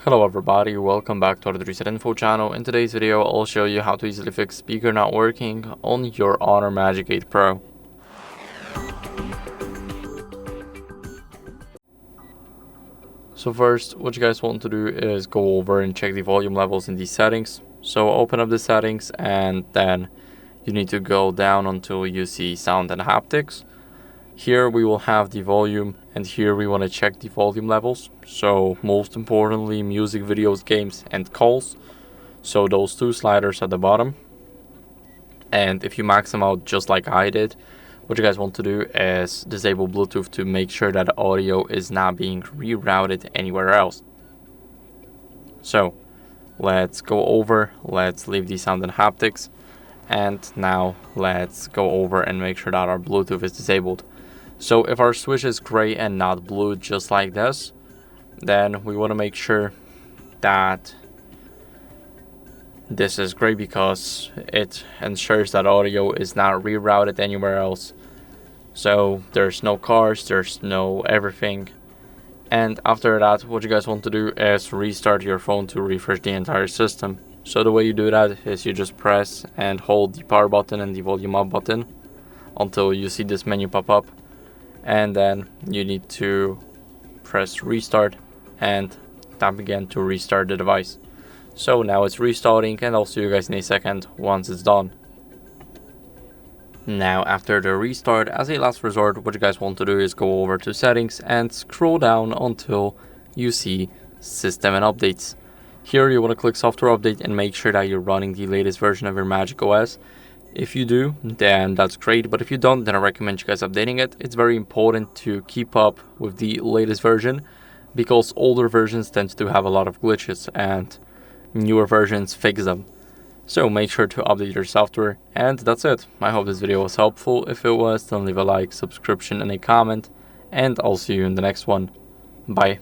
Hello everybody, welcome back to the HardReset.Info channel. In today's video, I'll show you how to easily fix speaker not working on your HONOR Magic8 Pro. So first, what you guys want to do is go over and check the volume levels in these settings. So open up the settings and then you need to go down until you see Sound and Haptics. Here we will have the volume, and here we want to check the volume levels. So most importantly, music, videos, games, and calls. So those two sliders at the bottom. And if you max them out just like I did, what you guys want to do is disable Bluetooth to make sure that audio is not being rerouted anywhere else. So let's go over, let's leave the sound and haptics, and now let's go over and make sure that our Bluetooth is disabled. So if our switch is gray and not blue just like this, then we want to make sure that this is gray because it ensures that audio is not rerouted anywhere else. So there's no cars, there's no everything. And after that, what you guys want to do is restart your phone to refresh the entire system. So the way you do that is you just press and hold the power button and the volume up button until you see this menu pop up. And then you need to press restart and tap again to restart the device. So now it's restarting, and I'll see you guys in a second once it's done. Now after the restart, as a last resort, what you guys want to do is go over to settings and scroll down until you see system and updates. Here you want to click software update and make sure that you're running the latest version of your Magic OS. If you do, then that's great, but if you don't, then I recommend you guys updating it. It's very important to keep up with the latest version because older versions tend to have a lot of glitches and newer versions fix them. So make sure to update your software, and that's it. I hope this video was helpful. If it was, then leave a like, subscription, and a comment, and I'll see you in the next one. Bye.